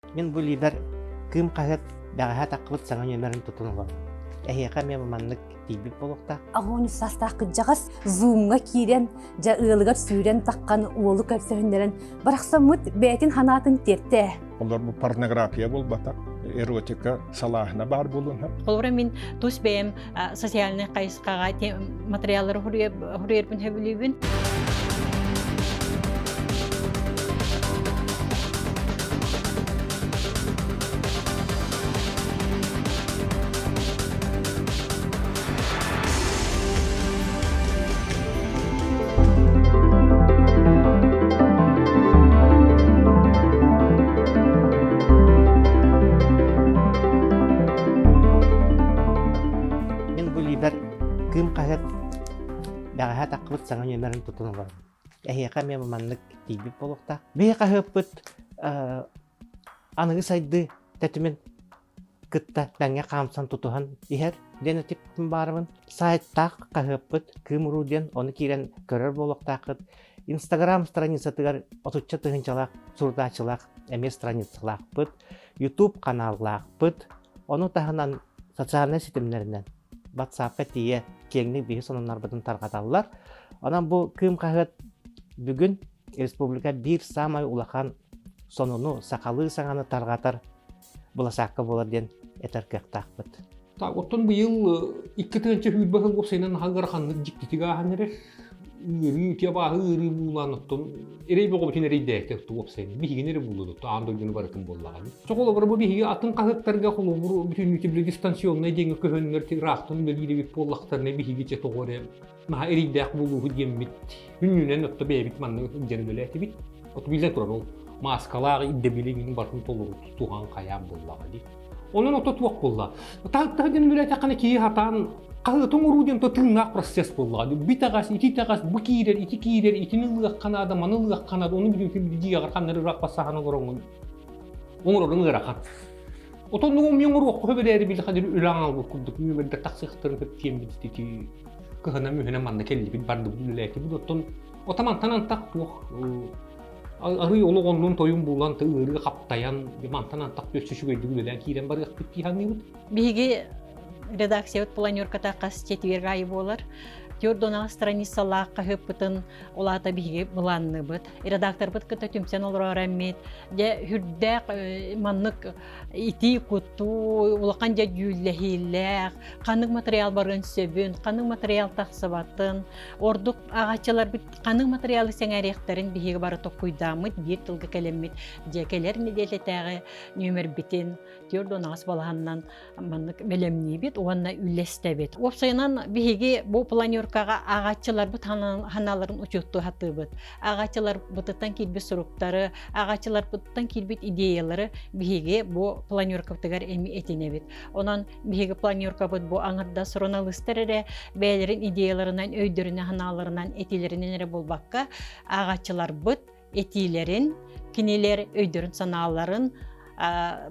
Мен bu lider kım kahret dağha takıbıt sana yömerin tutunuğa. Ehiyaka men manlık tibip bolukta. Ağonu sastaq kıcağız zoom'a kiren, ja ığılgar süren takkan oğlu kapsahınların baraqsamut beytin hanatın terte. Onlar bu pornografiya bolbatak, erotika salahına bar bulun. Олора мен тус бэм социальный кайсқага материаллар хурьербин хэбилибин. Men bu lider kım kahret dağha takıbıt sana yömerin tutunuğa. Ehiyaka men manlık tibip bolukta. Bir kahıpıt anıgı saydı tetümen kıtta denge kamsan tutuhan iher denetip barımın sayttaq kahıpıt kım rudyen onu kiren görür bolukta. Instagram страницатыгар отучча тыгынчалак, сурдачылак, эмес страницалак пыт, YouTube каналлак пыт, onu тахынан социальный сетимлеринен WhatsApp-ка тие кеңни биги сонунар бытын таркаталлар. Анан бу кым кагыт бүгүн республика бир самай улахан сонуну сакалы саңаны таргатар буласакка болар ден этеркектакпыт. Так, оттон быйыл 2-нче хүлбәһен гопсайнан хангарханны жиктитига ханере ыры тиябаһы ыры булан оттон эрей богобтин эрей дәйте гопсайн бигенере булды то андо гүнү барытын боллаган. Чоколо бар бу биги атын кагыттарга холу бу бүтүн үтүбүлү дистанционный деңе көһөннөр тирахтын белири бит боллактарны биги че тогоре ма эрей дәк булуу деммит үнүнен отто бебит манны жөнөлөтү бит ото биле турал маскалар идде билигин бартын толуру туган каян боллаган ди. Onun oto tuak bolla. Tağın böyle takana ki hatan qaltın urudun to tığnak proses bolla. Bir tagas, iki tagas, bu kirer, iki kirer, itinin kanada, manıl kanada onu bir diye kanları rak basahana gorongun. Onurun garakan. Oto nugum yumru ko böyle bir hadir ulan albu kuduk mi böyle taksıktırın hep tiyem bititi. Kahana mühene manna kelli bir bandı bululaki bu oton otaman tanan tak tuak. Arı oluğunun toyun bulan ırı kaptayan mantanan tak göçüşü gördüğünden kiren barı bitki hangi Биги редакция планерката кас четвер ай болар. Тёрдона страницалар кахыпытын олата биги буланны бит. Редактор бит кыта түмсен олар раммет. Де хүрдәк маннык ити куту улакан ja жүлләһилләр, канык материал барган сөбүн, канык материал таксыбатын, ордук агачылар бит канык материалы сеңәрехтерин биги бары токуйдамыт, бир тылгы келеммит. Жекелер неделетәге нөмер битен Тёрдонас балаганнан маннык мелемни бит, уанна үлләстә бит. Опсайнан биги бу планеркага агачылар бит ханаларын учутту хатыбыт. Агачылар бутыттан килби суруктары, агачылар бутыттан килбит идеялары биги бу планеркаптыгар эми этине бит. Онан биги планерка бит бу аңырда журналисттер бәйлерин идеяларынан, өйдөрүнө ханаларынан, этилеринен болбакка агачылар бит этилерин, кинелер өйдөрүн санааларын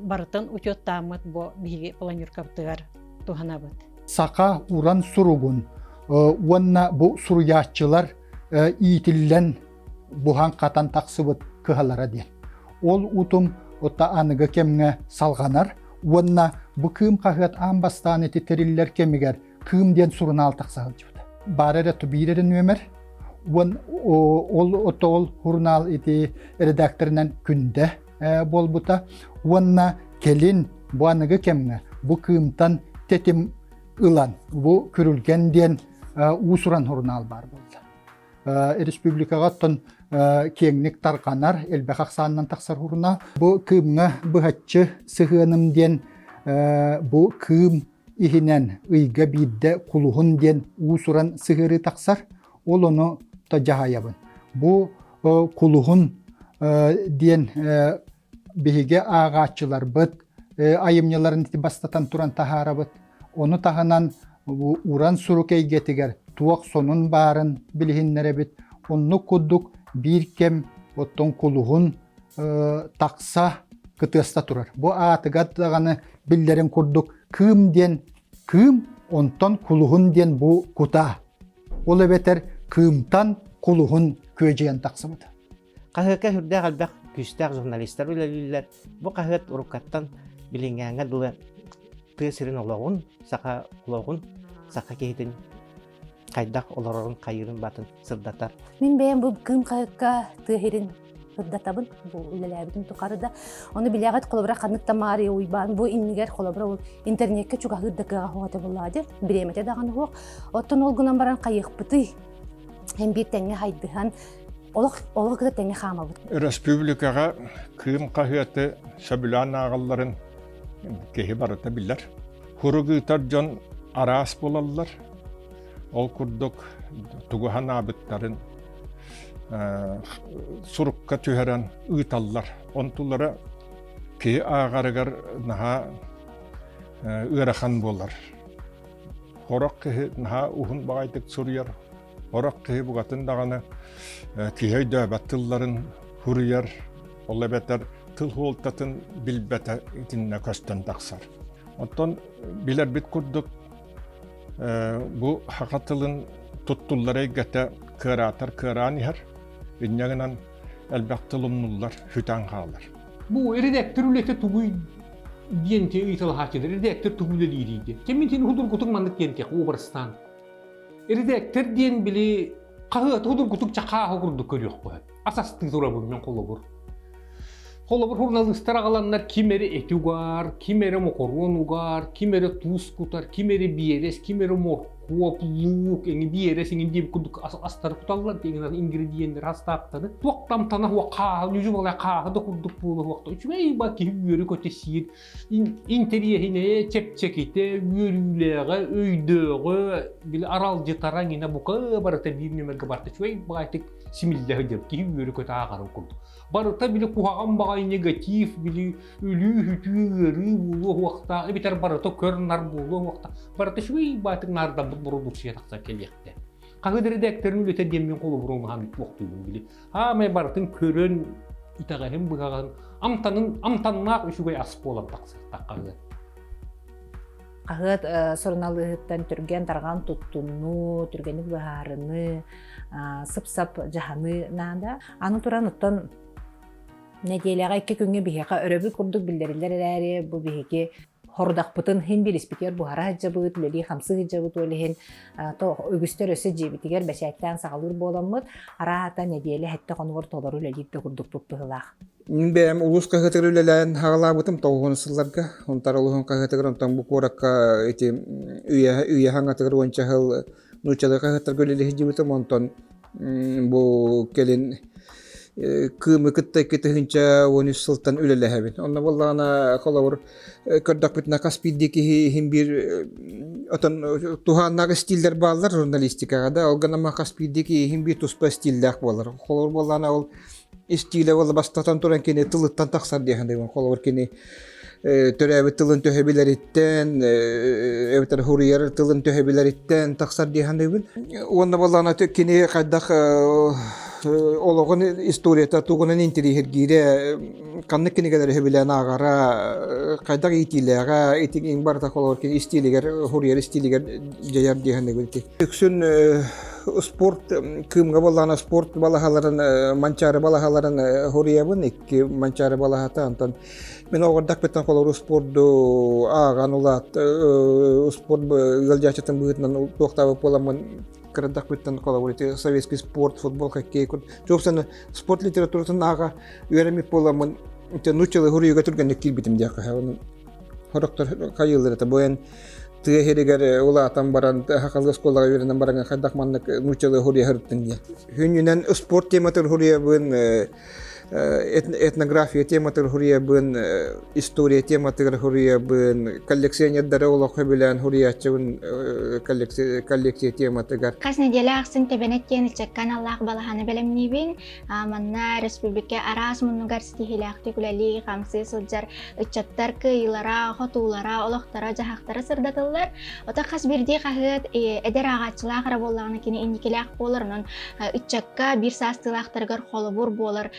барытын учоттамыт бу биги планеркаптыгар туханабыт. Saka uran surugun, wanna bu suruyatçılar itillen buhan katan taksıbıt kıhalara diyen. Ol utum ota anıga kemge salganar, wanna bu kım kahıt ambastan eti teriller kemiger kım diyen suruna al taksağılcıbıdı. Barere tübirerin ömer, ol hurnal eti redaktörünen günde bol buta, wanna kelin bu anıga kemge bu kımtan tetim ılan, bu kürülgen diyen usuran hurnal bar boldu. Respublikaga ton kenglik tarkanar, elbek sağından taksar hurnal. Bu kımga bıhatçı sıhınım diyen bu kım ihinen ıyga bidde kuluhun diyen usuran sıhırı taksar, ol onu da cahayabın. Bu kuluhun diyen bihige ağaççılar bıt, ayımyaların bastatan turan tahara bıt. Onu tahanan uran surukey getiger tuak sonun barın bilhinlere bit. Onu kudduk bir kem otton kuluhun taksa kıtısta turar. Bu atıgat dağını billerin kurduk. Kım diyen kım onton kuluhun diyen bu kuta. Ola beter kımtan kuluhun köceyen taksa bıdı. Kahıka hürde galbek күстәк журналисттер үлелілер. Бу кахыт урукаттан билингәнгә дулы тысырын олоғын, сақа олоғын, сақа кейтін қайдақ олорорын қайырын батын сырдатар. Мен бәйін бұл кым қайыққа тыхерин ырдатабын, бұл үлеләбітін тұқарыда. Оны білеғат қолабыра қанықта мари уйбан, бұл иннигер қолабыра ол интернетке чуға ырдақыға хоғаты болады, біремете дағаны хоқ. Оттон ол гынан баран қайық бұты, hem bir tenge haydıhan, олық кіді тenge қама бұд. Республикаға кыым қахыты сөбілан ағаларын кеһи барыта биллер. Хуругытар жон арас болалар. Ол курдук тугухан абыттарын сурукка түһәрән ыйталлар. Онтулары кеһи ағарыгар наха ырахан болар. Хорак кеһи наха ухун багайтык сурьяр. Хорак кеһи бугатын даганы кеһи дөбәттылларын хурьяр. Ол бетер тыл хуолтатын билбете итинне көстөн тақсар. Оттон билер бит курдук бу хакатылын туттуллары гәтә кыратар кыранихар. Иннегенен әлбәктылымнуллар хүтән қалар. Бу редактор үлете тугуй диенте ыйтыл хакидер, редактор тугуйлы лирийди. Кемментин худур кутук мандык диенте Обарстан. Редактор диен били кахыт худур кутук чака хогурду көрүк бу. Асасты турабы мен колобур. Холобур журналисттер агаланнар кимери этугар, кимери мокоронугар, кимери тускутар, кимери биерес, кимери моркуоплук, эни биерес, эни дип кудук астар куталлар деген ингредиенттер астаптады. Токтам тана хуака, нүжү бала каады кудук булу вакта. Үчмей баки үйрү көтесир. Интерьерine чепчеките, үйрүлеге, өйдөгө, бил арал жытаран ина бука барата бир немерге барты. Үчмей багайтык симиллеге деп ки үйрү көтө агары курду. Барыта били кухаган багай негатив, били үлүү хүтүүрү болу вакта, битер барыта көрнар болу вакта. Барыта шуй батык нарда продукция такса келекте. Кагы редактор үлете деммен колу бурулган вактыбын били. Май барытын көрөн итагахым бугаган амтаннак үшүгөй асып болам такса таккагы. Кагыт сорналыгыттан түрген тарган туттунну, түргенник бахарыны, сып-сап жаханы нанда. Аны туран оттон неделяга 2 күнгө бихека өрөбү курдук билдерилер эри бу бихеке хордакпытын хин бир спикер бухара жабыт лели хамсы жабыт олehen то өгүстөр өсө жебитигер бешеттен сагалыр боламыт арата неделе хетте конур толору леликте курдук туптылах. Мин бәм улус кагытырылан хагалабытым тогонсыларга онтарылыгын кагытырын тан бу коракка эти үйе хангатыр ончахыл нучалыга кагытыргөлеле жибитим онтон бу келин кымы кытта кетехинча оны сылтан үлелехебин. Онна боллана колор көрдак битна каспиддики хим бир отон туханнагы стилдер балдар журналистикага да олганама каспиддики хим бир туспа стилдак болар. Колор боллана ол стиле болла бастатан туран кене тылыттан таксар дегендей колор кене төрөбү тылын төһөбилериттен эбитер хурьер тылын төһөбилериттен таксар дегендей. Онна боллана кене кайдак ологон историята тугунан интерьер гире канны кинегелер хөбилен агара кайдак итилега этиң барта колор ки стилигер хурьер стилигер жаяр дегенде билти. Өксүн спорт кымга боллана спорт балахаларын манчары балахаларын хурьябын икки манчары балахата антан мен огордак беттен колор спортду аган улат спорт галжачатын бытынан токтабы боламын кырдак биттен колоборити советский спорт футбол хоккей кут жоксаны спорт литературасын ага үйренмек боламын нучалы хурүйгө түргенде килбитим дияка аны хороктор кайылыр это боен тыгерегер улатан баран хакалга школага үйренен баран кайдак маннык нучалы хурүй хырттын дия хүнүнен спорт тематыр хурүйбын этнография тематыр хурүйбын история тематыр хурүйбын коллекционерлер олох билен хурүйчүн коллекция тематыгар кас неделя аксын тебенет кеничеккан Аллах балаханы белемнибин манна республика арас мунугар стихилакты күләли хамсы сылжар ычаттар кыйлара хотулара олохтара жахактара сырдатылар ота кас бирди кахыт эдер агачылар боллаганы кини иникелак болорунун ычакка бир састылактаргар холобур болор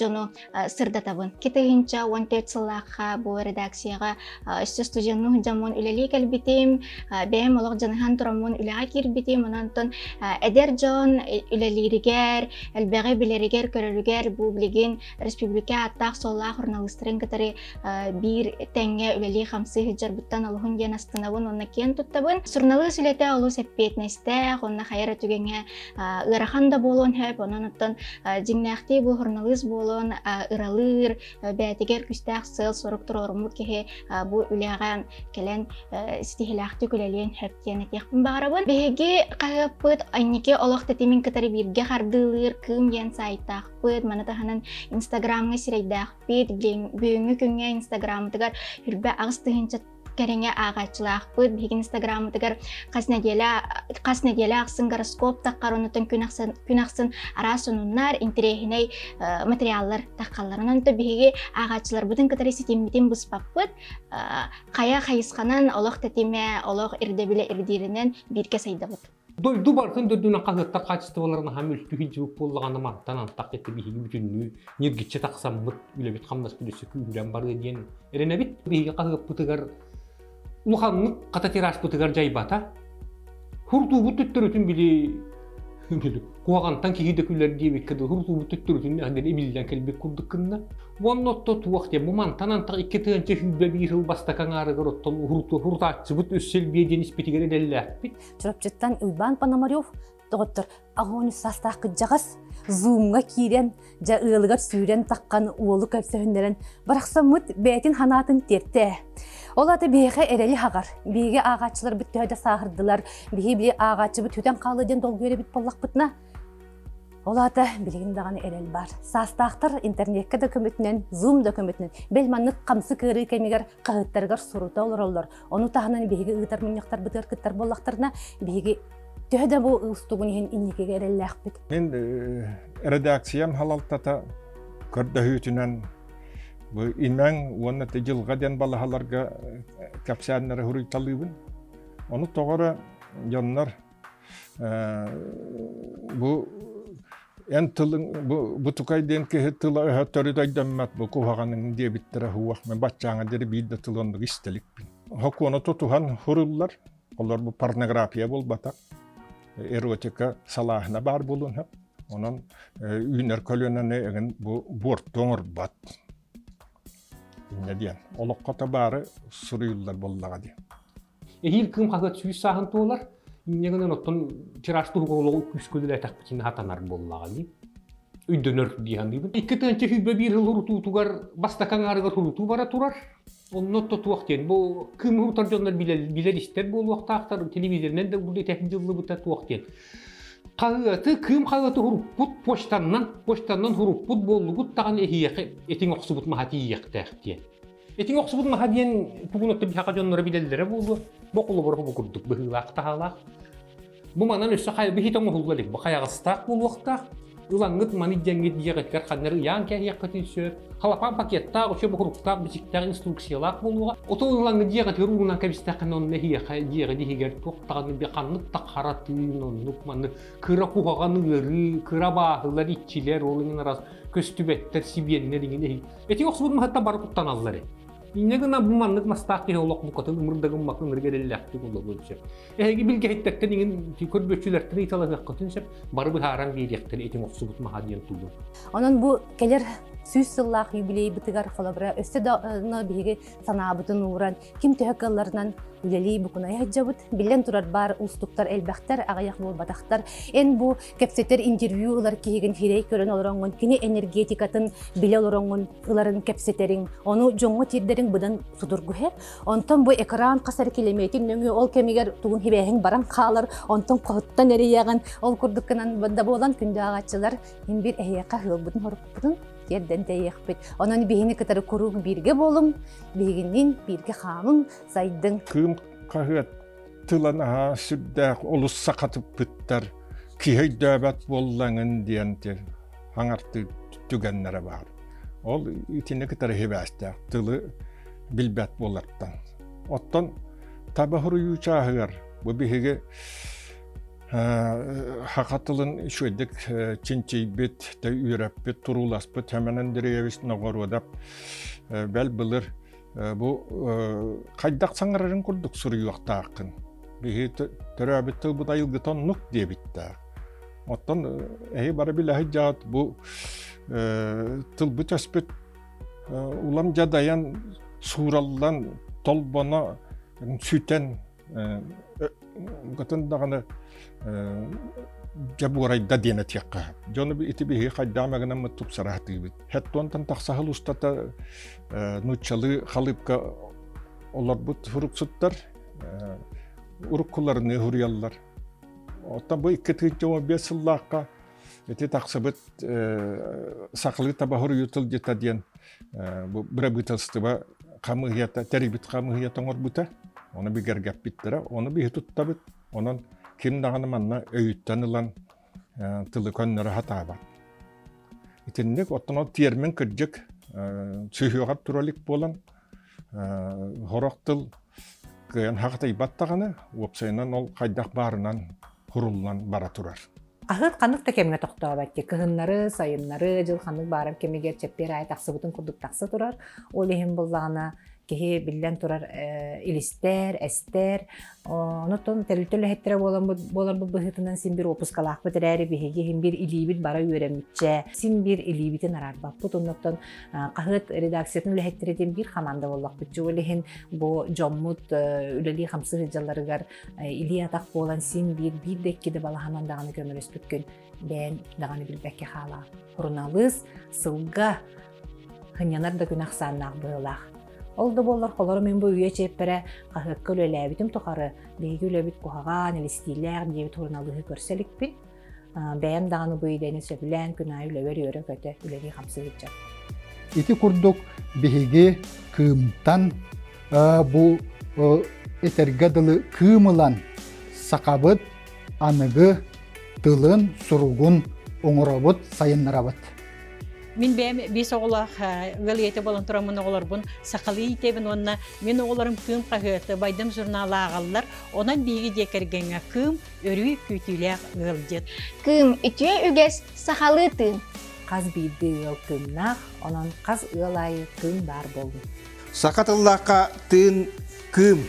жону сырдатабын. Китыгинча 14 сыллаққа бу редакцияға өсті студияның жамон үлелі кәлбетем, бәйім олық жаныхан тұрамын үлеға кербетем, онантын әдер жон үлелерігер, әлбәғі білерігер, көрерігер бу білеген республика аттақ соллақ журналистерин кытары бир тәңге үлелі қамсы хиджар бұттан алығын ден астынабын, онна кен тұттабын. Журналы сүлеті олу сәппетнесті, онна хайра түгенге ырахан да болуын хөп, онаныттан жиннәқті бұл журналист болуын ыралыр, бәтігер күстәқ сыл сорықтыр орымыт кеге бұл үлеға келен стихилақты күлелен хөптен әтеқпін бағарабын. Бәге қағыппыт айнеке олық тәтемін кітары бірге қардылыр, кім ен сайтақпыт, маны тағанын инстаграмға сирайдақпыт, бүйіңі күнге инстаграмытығар үрбә ағыстығынша кәреңе ағачылақпыт, бейген инстаграмытығар қас неделі ақсын гороскоп таққар, онытын күн ақсын арасынынлар, интерехіней материаллар таққаларын, онты бейге ағачылар бұдың кітары сетембетін бұспақпыт, қая қайысқанын олық тәтеме, олық ирдебілі ирдерінен бірге сайдабыт. Дойду бартын дөдүнен қағыттар качестволарына хам үлті хилжібік болғаны мақтан антақ етті бейгі бүтінні нергетче тақсам бұт үлебет қамдас бүлесі күйілен барды дейін әріне бет бейгі қағып бұтығар ұлғанлық қата тираж бұтығар жайбата хұрту бұт өттірітін білі қуағантан кегейді күйлер дейбек кеді хұрту бұт өттірітін әнден емелден кәлбек күрдік күнна Оннотто туақте мұмантан антақ икі тығынчы хүлбе бір жыл бастакан арығыр оттон хұртатшы бұт өссел бейден іспетігер әлі әппет. Чұрапчыттан Иван Пономарев тоғыттыр ағоны састақы жағас зуымға кейрен, жа ұлығар сүйрен таққан уолы көпсөһүннерен барақса мұт бәйтін ханатын терті. Ол аты бейге әрелі хағар, бейге ағачылар бүтті өйді сағырдылар, бейге біле ағачы бүт өтен қалыден долгөре бүт боллақ бұтына. Ол аты білген дағаны әрел бар. Састақтар интернетке да көмітінен, зум да көмітінен, бәлманнық қамсы көрі кәмегер қағыттарғар сұрута олар олар. Оны тағынан бейге ұғытар мұнияқтар бұтығар күттар боллақтарына бейге төхді бұл ұстығын ең иннекеге әрелі әқпет. Мен редакциям халалтата көрдіхүтінен инмен оны жылға ден балахаларға кәпсәнлері хүрүйталыбын. Оны тоғыры жоннар bu tukayden ki tıla öhötörü dömmət bu kuhağanın diye bittere huaq men batçağa deri bilde tılonluk istelik bin. Hakonu tutuhan hurullar. Onlar bu pornografiya bol batak. Erotika salahına bar bulun hep. Onun üner kölönene egin bu bortoğur bat. Ne diyen? Oloqqa bari suruyullar bollağa diye. Ehil kım qaqat süyüs sahıntı olar. Негенен оттон тирашты хуголоо күскөлүлө атак битин хатанар боллага ди. Үйдөнөр диган ди. Икки тенче хүбө бир жыл урутугар бастакан арыгар уруту бара турар. Оннотто туактен бу кым уртар жондар билелистер бул вактактар телевизорнен да бул техник жылы бута туактен. Кагыты кым кагыты уруппут почтаннан уруппут боллугут таган эхияке этиң оксубут махати яктакти. Этиң оксубут махадиен бүгүнөттө бихака жоннор билелдере болду. Бокулу бору букурдук быгылак тахалак. Бу манан өссө кай бихитоң хулгалык бу каягыстак бул вакта. Улаңгыт мани жеңгет дигеткер каннары ян кәһиек кытысып, халапан пакетта ошо букуруктак бисиктер инструкциялак болуга. Ото улаңгы дигет ругунан кабистакын он нехия дигеге дигер токтаган би канлык такаратын онлук маны кыра кугаганыры, кыра баһылар ичилер олыңын арас көстүбеттер сибиенне деген. Эти оксубут махатта бар куттан аллары. Иннегена бу маннык мастаки олок бу катын мурдагын макын регелеллакты болду болчу. Эги билгехтектен деген көрбөчүлөрдүн италага кытынсып бар бу харан биректен этим оксубут махадиен тулду. Онон бу келер сүз сыллах юбилей бытыгар холобра өстө да биги санаабытын уран ким төһөккалларынан үлели букунай хаджабыт билен турар бар устуктар элбахтар агаяк бул батактар эн бу кепсетер интервьюлар киген хирей көрөн олоронгон кини энергетикатын биле олоронгон ыларын кепсетерин ону жоңго тирдерин будан судургухер онтон бу экран касар километр нөңү ол кемигер тугун хибеһин баран калар онтон коттан эрияган ол курдукканан банда болан күндө агачылар ин бир эяка хылбытын хоруппутун Yerden deyekbet. Onun bihini kadar kuruk birge bolum, bihinin birge xamın saydın. Kım kahıt tılana sürdek olus sakatıp pütter, kihey döbet bollanın diyendir. Hangartı tügenlere var. Ol itine kadar hevestek, tılı bilbet bolardan. Ottan tabi huruyu çağır. Bu bihige Хақатылын шөйдік чинчейбет, та үйрәппет, туруласпет, хәмәнен деревес нағарудап, бәл білір. Бұл қайдақ саңырарын күрдік сұруюақта ақын. Бейі түрәбетті бұл айылғытан нүк дебітті. Оттан әйі бары біләхі жауд бұл тылбыт әспет улам жадаян сураллан толбана сүтен гатын дағаны жабуарайда дені текқа. Жоны ити бейі қайдамағынан мұттып сарахты бит. Хәттуантан тақсахыл ұстата нұтчалы қалыпқа олар бұт фұрықсыттар, ұрыққыларыны ғұриялар. Оттан бұл 2-5 сыллаққа эти тақсабыт сақылы табахыр ютыл жета ден бір бұтылстыба қамығията, тәрібіт қамығията оңыр бұта. Оны бігер гәп биттірі, оны бейі тұттабыт. Онын кем дағаны манна өйттен ұлан тылы көннері хатаба. Итіндік оттан ол термен кірджік сүйіғат туралик болан хорақ тыл күйен хақытай баттағаны опсайынан ол қайдақ барынан құрылынан бара тұрар. Ахыт қанық та кемге тоқтау бәтті. Кығыннары, сайыннары, жыл қанық барып кемегер чеппер ай тақсы бұтын күрдік тақсы тұрар. Ол ехін болзағына кеге білден тұрар илистер, әстер. Онытын тәрілтілі хеттері болар бұл бұхытынан сен бір опускалақ бітір әрі бігеге хен бір илибіт бара өремітче. Сен бір илибітін арар бақ бұт. Онытын қағыт редакциятын үлі хеттереден бір қаманда болақ бүтчі. Ол ехен бұл жоммут үлелі қамсы ғыджаларығар или атақ болан сен бір деккеді балаханан дағаны көміріс бүткін. Бән дағаны білбәкке қала. Құрыналыз сылға хынянар да күн ақсаннақ бұйлақ. Олды болар қолары мен бұл үйе чеппәрі қағыққа өләбітім тұқары бейгі өләбіт қоғаған, әлістейләғ дебіт орналығы көрселік бі. Бәйім дағаны бұл үйдені сөбілән күн ай өләвер өрі көті өләді қамсы етчі. Ити күрдік бейге кымтан бұл этергадылы кымылан сақабыт, анығы, тылын, сұруғын, оңырабыт, сайыннарабыт. Мен бес оғылақ ғылиеті болын тұрамын оғылар бұн сақалы етебін онына мен оғыларым күм қағыты байдым журналы ағалылар онан бейгі декергенге күм өрі күтілі ғылдет. Кым үтіе үгес сақалы тын. Қаз бейді ғыл күмнақ, онан қаз ғылайы күм бар болдың. Сақатыллаққа тын кым.